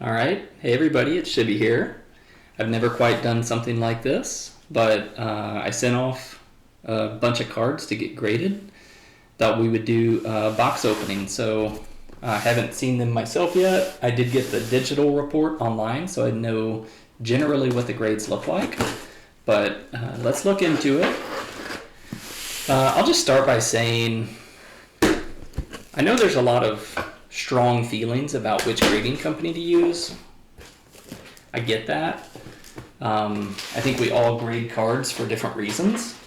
All right. Hey, everybody, it's Shibby here. I've never quite done something like this, but I sent off a bunch of cards to get graded. Thought we would do a box opening, so I haven't seen them myself yet. I did get the digital report online, so I know generally what the grades look like, but let's look into it. I'll just start by saying I know there's a lot of strong feelings about which grading company to use. I get that. I think we all grade cards for different reasons.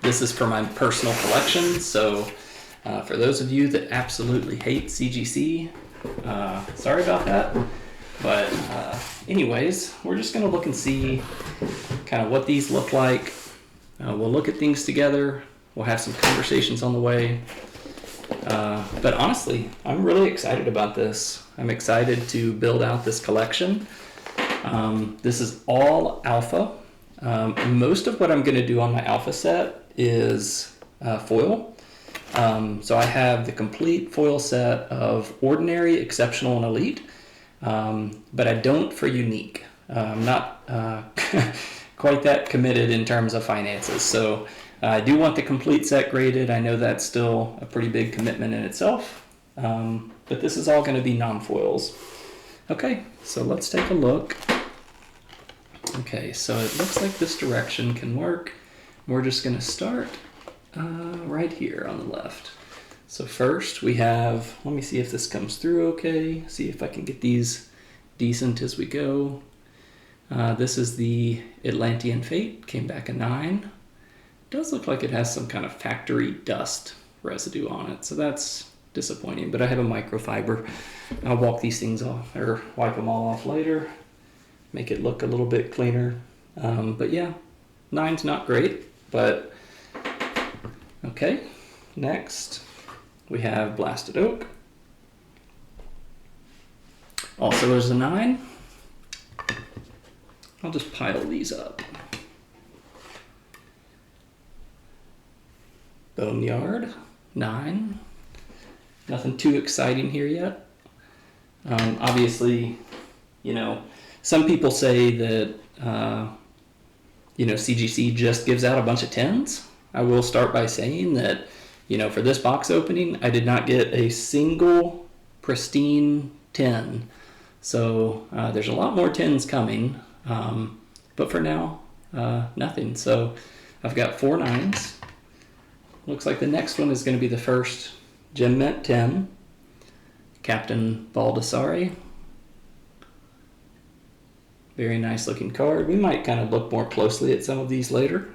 This is for my personal collection, so for those of you that absolutely hate CGC, sorry about that. But anyways, we're just going to look and see kind of what these look like. We'll look at things together. We'll have some conversations on the way. But honestly, I'm really excited about this. I'm excited to build out this collection. This is all alpha. Most of what I'm going to do on my alpha set is foil. So I have the complete foil set of ordinary, exceptional, and elite, but I don't for unique. I'm not quite that committed in terms of finances. So I do want the complete set graded. I know that's still a pretty big commitment in itself, but this is all going to be non-foils. Okay, so let's take a look. Okay, so it looks like this direction can work. We're just going to start right here on the left. So first we have, let me see if this comes through okay, see if I can get these decent as we go. This is the Atlantean Fate, came back a 9. Does look like it has some kind of factory dust residue on it, so that's disappointing, but I have a microfiber. I'll walk these things off or wipe them all off later, make it look a little bit cleaner. But yeah, 9's not great, but okay. Next we have Blasted Oak, also is a 9. I'll just pile these up. Boneyard, 9. Nothing too exciting here yet. Obviously, some people say that, CGC just gives out a bunch of 10s. I will start by saying that, for this box opening, I did not get a single pristine 10. So there's a lot more 10s coming, but for now, nothing. So I've got 4 9s. Looks like the next one is going to be the first Gem Mint 10, Captain Baldessari. Very nice looking card. We might kind of look more closely at some of these later.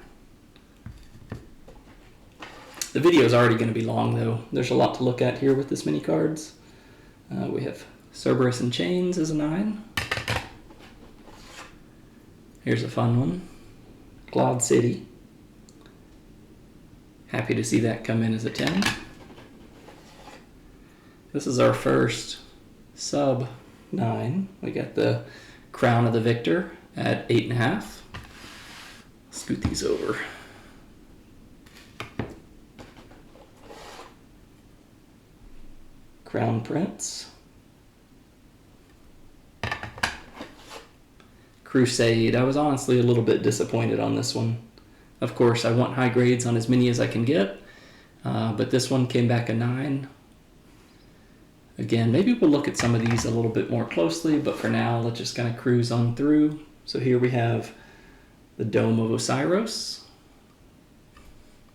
The video is already going to be long though. There's a lot to look at here with this many cards. We have Cerberus and Chains as a 9. Here's a fun one. Cloud City. Happy to see that come in as a 10. This is our first sub 9. We got the Crown of the Victor at 8.5. Scoot these over. Crown Prince. Crusade. I was honestly a little bit disappointed on this one. Of course, I want high grades on as many as I can get, but this one came back a 9. Again, maybe we'll look at some of these a little bit more closely, but for now, let's just kind of cruise on through. So here we have the Dome of Osiris.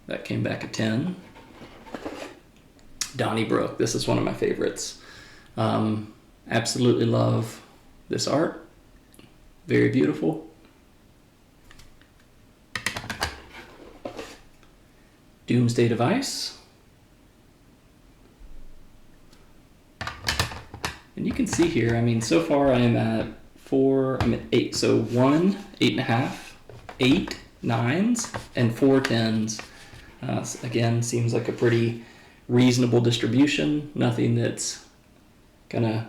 That came back a 10. Donnybrook, this is one of my favorites. Absolutely love this art. Very beautiful. Doomsday Device. And you can see here, so far I am at 4, I'm at 8. So 1, 8.5, 8 9s, and 4 10s. Again, seems like a pretty reasonable distribution. Nothing that's kind of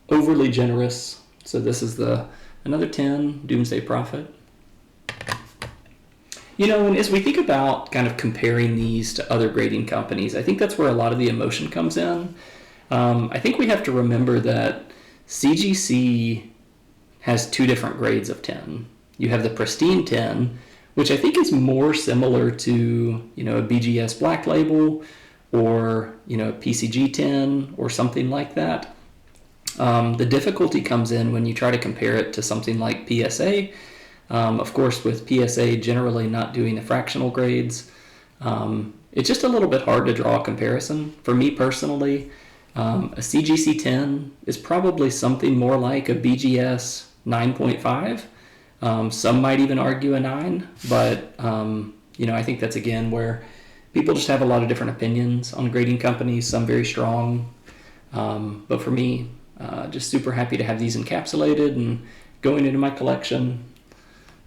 overly generous. So this is another 10, Doomsday Prophet. And as we think about kind of comparing these to other grading companies, I think that's where a lot of the emotion comes in. I think we have to remember that CGC has two different grades of 10. You have the pristine 10, which I think is more similar to, a BGS Black Label or, a PCG 10 or something like that. The difficulty comes in when you try to compare it to something like PSA. Of course, with PSA generally not doing the fractional grades, it's just a little bit hard to draw a comparison. For me personally, a CGC 10 is probably something more like a BGS 9.5. Some might even argue a 9, but I think that's again where people just have a lot of different opinions on grading companies, some very strong. But for me, just super happy to have these encapsulated and going into my collection.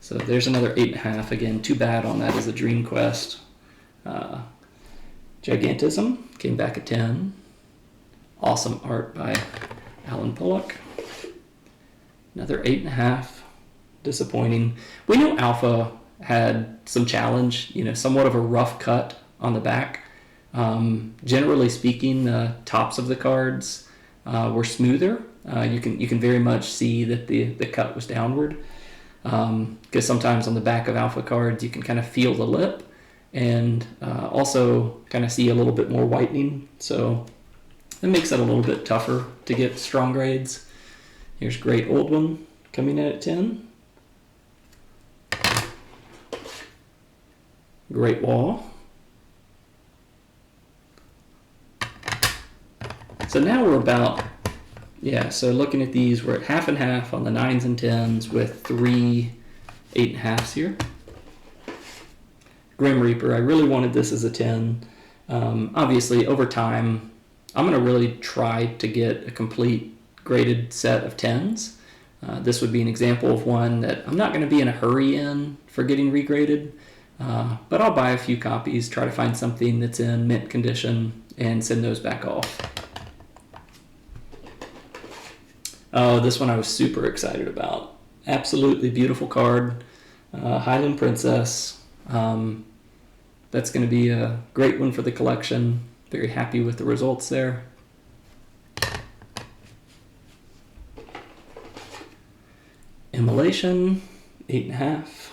So there's another 8.5. Again, too bad on that as a Dream Quest. Gigantism came back at 10. Awesome art by Alan Pollock. Another 8.5. Disappointing. We know Alpha had some challenge, somewhat of a rough cut on the back. Generally speaking, the tops of the cards were smoother. You can very much see that the cut was downward. Because sometimes on the back of Alpha cards you can kind of feel the lip and also kind of see a little bit more whitening. So it makes it a little bit tougher to get strong grades. Here's Great Old One coming in at 10. Great Wall. So now we're about, so looking at these, we're at half and half on the 9s and 10s with 3 8.5s here. Grim Reaper, I really wanted this as a 10. Obviously, over time, I'm going to really try to get a complete graded set of 10s. This would be an example of one that I'm not going to be in a hurry in for getting regraded, but I'll buy a few copies, try to find something that's in mint condition, and send those back off. Oh, this one I was super excited about. Absolutely beautiful card. Highland Princess. That's going to be a great one for the collection. Very happy with the results there. Immolation, 8.5.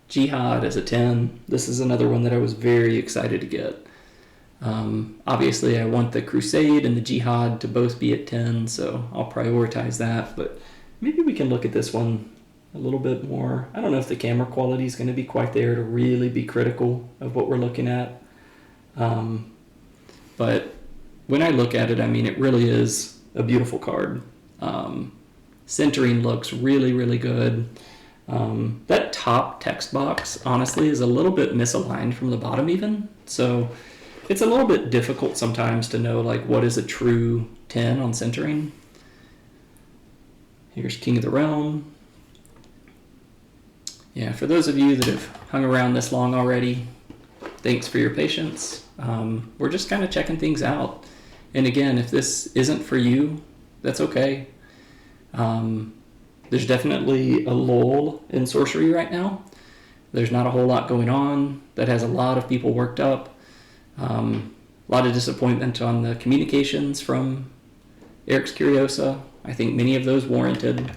Jihad as a 10. This is another one that I was very excited to get. Obviously I want the Crusade and the Jihad to both be at 10, so I'll prioritize that, but maybe we can look at this one a little bit more. I don't know if the camera quality is going to be quite there to really be critical of what we're looking at, but when I look at it, it really is a beautiful card. Centering looks really, really good. That top text box, honestly, is a little bit misaligned from the bottom even, so it's a little bit difficult sometimes to know what is a true 10 on centering. Here's King of the Realm. Yeah, for those of you that have hung around this long already, thanks for your patience. We're just kind of checking things out. And again, if this isn't for you, that's okay. There's definitely a lull in Sorcery right now. There's not a whole lot going on. That has a lot of people worked up. A lot of disappointment on the communications from Eric's Curiosa. I think many of those warranted.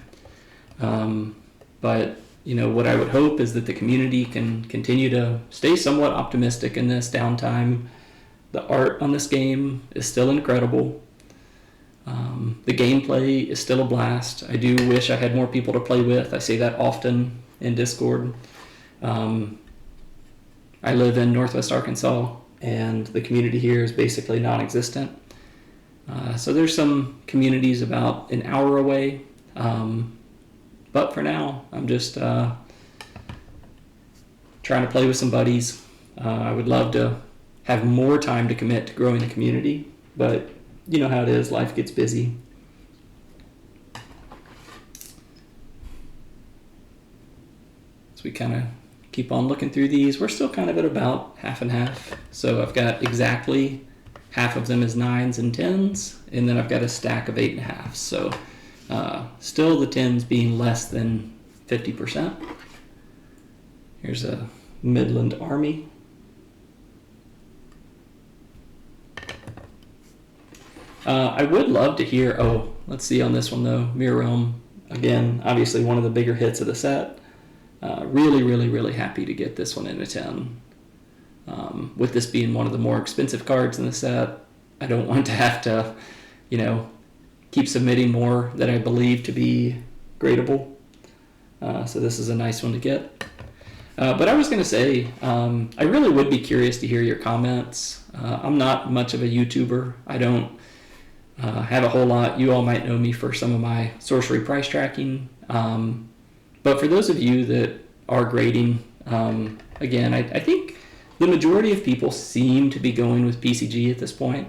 But what I would hope is that the community can continue to stay somewhat optimistic in this downtime. The art on this game is still incredible. The gameplay is still a blast. I do wish I had more people to play with. I say that often in Discord. I live in Northwest Arkansas, and the community here is basically non-existent. So there's some communities about an hour away, but for now I'm just trying to play with some buddies. I would love to have more time to commit to growing the community, but you know how it is, life gets busy. So we kind of keep on looking through these. We're still kind of at about half and half. So I've got exactly half of them as 9s and 10s, and then I've got a stack of 8.5s. So still the 10s being less than 50%. Here's a Midland Army. I would love to hear, oh, let's see on this one though, Mirror Realm, again, obviously one of the bigger hits of the set. Really, really, really happy to get this one in a 10. With this being one of the more expensive cards in the set, I don't want to have to, keep submitting more that I believe to be gradable. So this is a nice one to get. But I was going to say, I really would be curious to hear your comments. I'm not much of a YouTuber. I don't have a whole lot. You all might know me for some of my sorcery price tracking. But for those of you that are grading, again, I think the majority of people seem to be going with PCG at this point.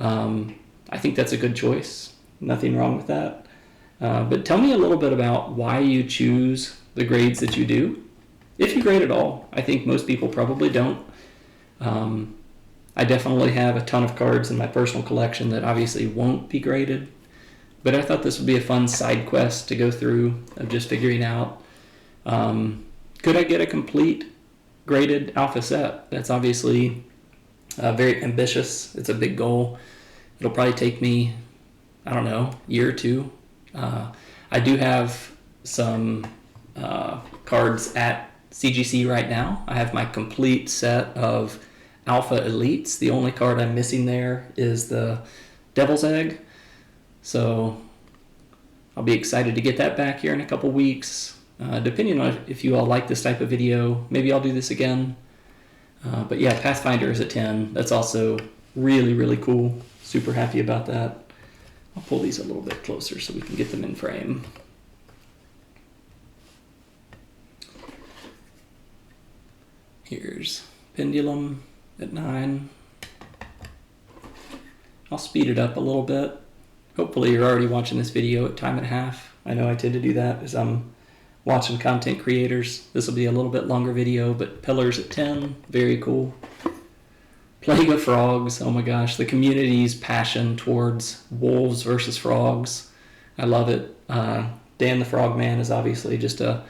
I think that's a good choice. Nothing wrong with that. But tell me a little bit about why you choose the grades that you do. If you grade at all. I think most people probably don't. I definitely have a ton of cards in my personal collection that obviously won't be graded. But I thought this would be a fun side quest to go through of just figuring out, could I get a complete graded alpha set? That's obviously very ambitious. It's a big goal. It'll probably take me, I don't know, a year or two. I do have some cards at CGC right now. I have my complete set of Alpha Elites. The only card I'm missing there is the Devil's Egg. So I'll be excited to get that back here in a couple weeks. Depending on if you all like this type of video, maybe I'll do this again. But yeah, Pathfinder is a 10. That's also really, really cool. Super happy about that. I'll pull these a little bit closer so we can get them in frame. Here's Pendulum at 9. I'll speed it up a little bit. Hopefully you're already watching this video at time and a half. I know I tend to do that as I'm watching content creators. This will be a little bit longer video, but Pillars at 10, very cool. Plague of Frogs, oh my gosh, the community's passion towards wolves versus frogs. I love it. Dan the Frogman is obviously just a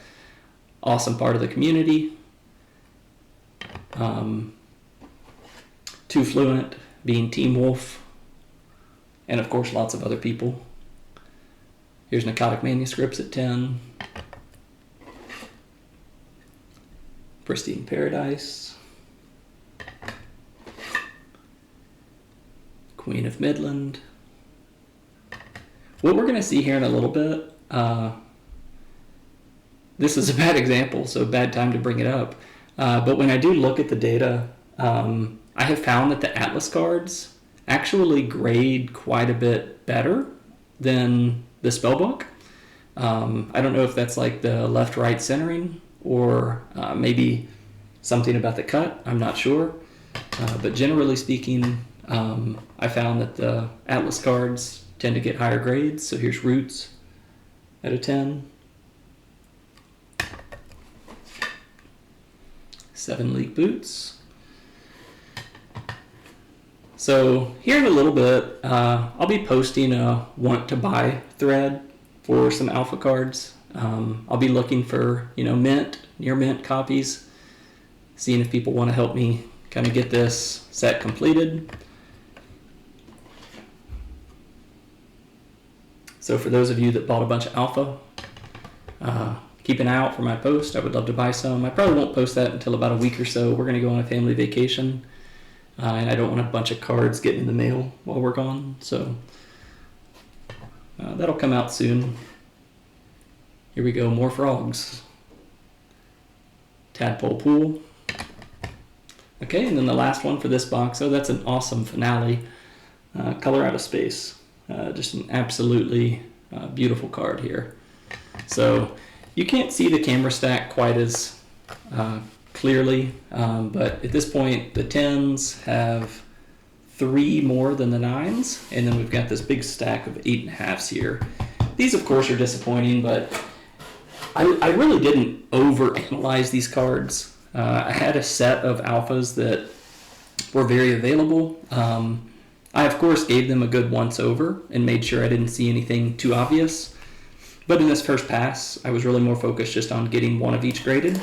awesome part of the community. Too Fluent being Team Wolf, and of course lots of other people. Here's Narcotic Manuscripts at 10. Pristine Paradise. Queen of Midland. What we're going to see here in a little bit, this is a bad example, so bad time to bring it up. But when I do look at the data, I have found that the Atlas cards actually grade quite a bit better than the spellbook. I don't know if that's like the left-right centering or maybe something about the cut. I'm not sure. But generally speaking, I found that the Atlas cards tend to get higher grades. So here's Roots at a 10. 7 League Boots. So here in a little bit, I'll be posting a want to buy thread for some alpha cards. I'll be looking for, mint, near mint copies, seeing if people want to help me kind of get this set completed. So for those of you that bought a bunch of alpha, keep an eye out for my post. I would love to buy some. I probably won't post that until about a week or so. We're going to go on a family vacation, and I don't want a bunch of cards getting in the mail while we're gone. So that'll come out soon. Here we go, more frogs. Tadpole Pool. Okay, and then the last one for this box. Oh, that's an awesome finale. Color Out of Space. Just an absolutely beautiful card here. So you can't see the camera stack quite as clearly, but at this point the 10s have 3 more than the 9s, and then we've got this big stack of 8.5s here. These of course are disappointing, but I really didn't overanalyze these cards. I had a set of alphas that were very available. I of course gave them a good once over and made sure I didn't see anything too obvious. But in this first pass, I was really more focused just on getting one of each graded.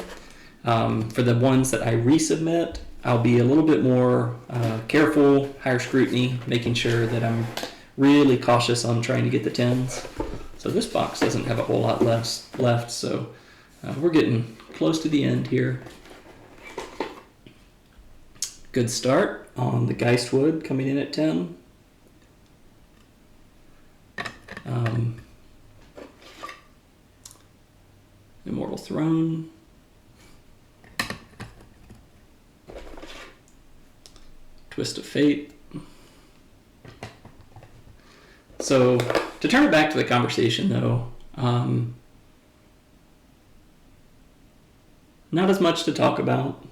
For the ones that I resubmit, I'll be a little bit more careful, higher scrutiny, making sure that I'm really cautious on trying to get the 10s. So this box doesn't have a whole lot left, so we're getting close to the end here. Good start on the Geistwood coming in at 10. Immortal Throne. Twist of Fate. So to turn it back to the conversation though, not as much to talk about.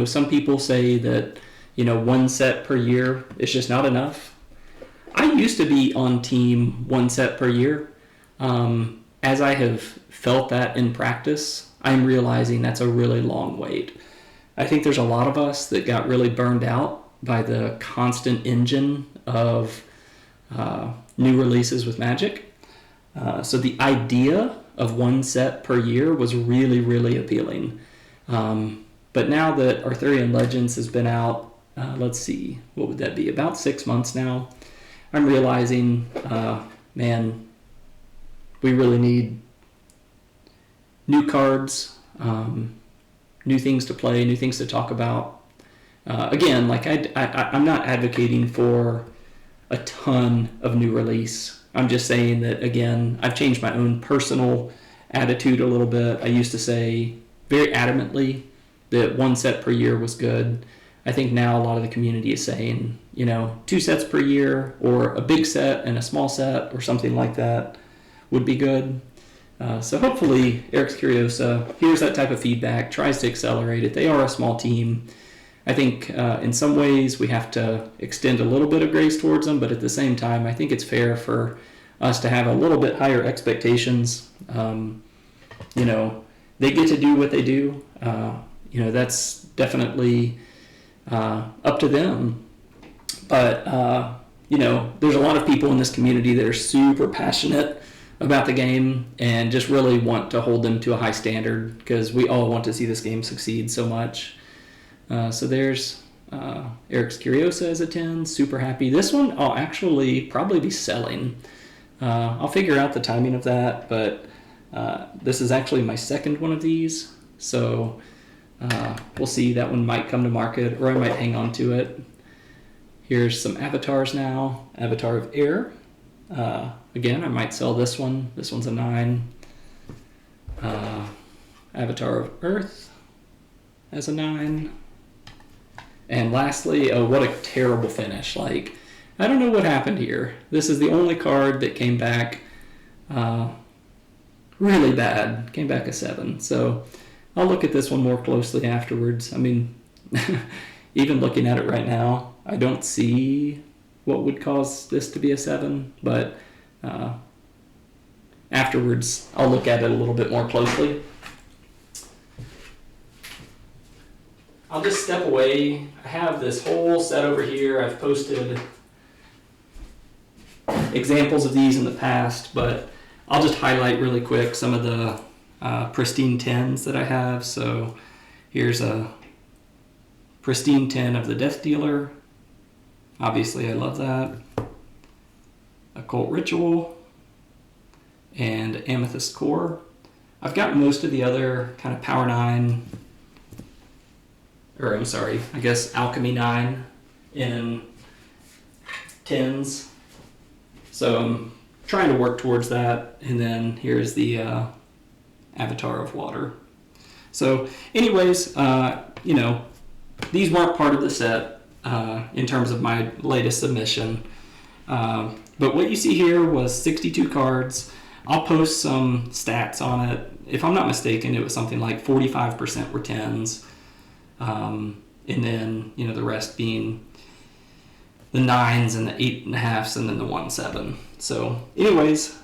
Some people say that, one set per year is just not enough. I used to be on team one set per year. As I have felt that in practice, I'm realizing that's a really long wait. I think there's a lot of us that got really burned out by the constant engine of new releases with Magic. So the idea of one set per year was really, really appealing. But now that Arthurian Legends has been out, let's see, what would that be? About 6 months now. I'm realizing, man, we really need new cards, new things to play, new things to talk about. Again, like I'm not advocating for a ton of new release. I'm just saying that, again, I've changed my own personal attitude a little bit. I used to say very adamantly that one set per year was good. I think now a lot of the community is saying, 2 sets per year, or a big set and a small set or something like that would be good. So hopefully Eric's Curiosa hears that type of feedback, tries to accelerate it. They are a small team. I think in some ways we have to extend a little bit of grace towards them, but at the same time, I think it's fair for us to have a little bit higher expectations. They get to do what they do. That's definitely up to them. But, there's a lot of people in this community that are super passionate about the game and just really want to hold them to a high standard, because we all want to see this game succeed so much. So there's Eric's Curiosa as a 10, super happy. This one I'll actually probably be selling. I'll figure out the timing of that, but this is actually my second one of these, so we'll see. That one might come to market, or I might hang on to it. Here's some avatars now. Avatar of Air. Again, I might sell this one. This one's a 9. Avatar of Earth as a 9. And lastly, what a terrible finish. Like, I don't know what happened here. This is the only card that came back really bad. Came back a 7. So I'll look at this one more closely afterwards. I mean, even looking at it right now, I don't see what would cause this to be a 7, but afterwards I'll look at it a little bit more closely. I'll just step away. I have this whole set over here. I've posted examples of these in the past, but I'll just highlight really quick some of the pristine 10s that I have. So here's a pristine 10 of the Death Dealer. Obviously, I love that. Occult Ritual and Amethyst Core. I've got most of the other kind of Power 9, or I'm sorry, I guess Alchemy 9 in 10s. So I'm trying to work towards that. And then here's the Avatar of Water. So anyways, these weren't part of the set in terms of my latest submission. But what you see here was 62 cards. I'll post some stats on it. If I'm not mistaken, it was something like 45% were 10s. And then, the rest being the 9s and the 8.5s and then the 1/7. So anyways,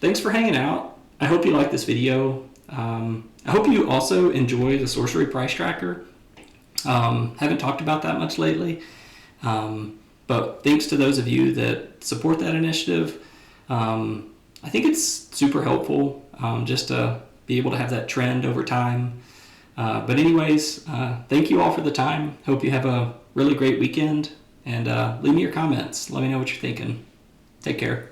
thanks for hanging out. I hope you like this video. I hope you also enjoy the Sorcery price tracker. Haven't talked about that much lately. But thanks to those of you that support that initiative. I think it's super helpful just to be able to have that trend over time. But anyways, thank you all for the time. Hope you have a really great weekend, And leave me your comments. Let me know what you're thinking. Take care.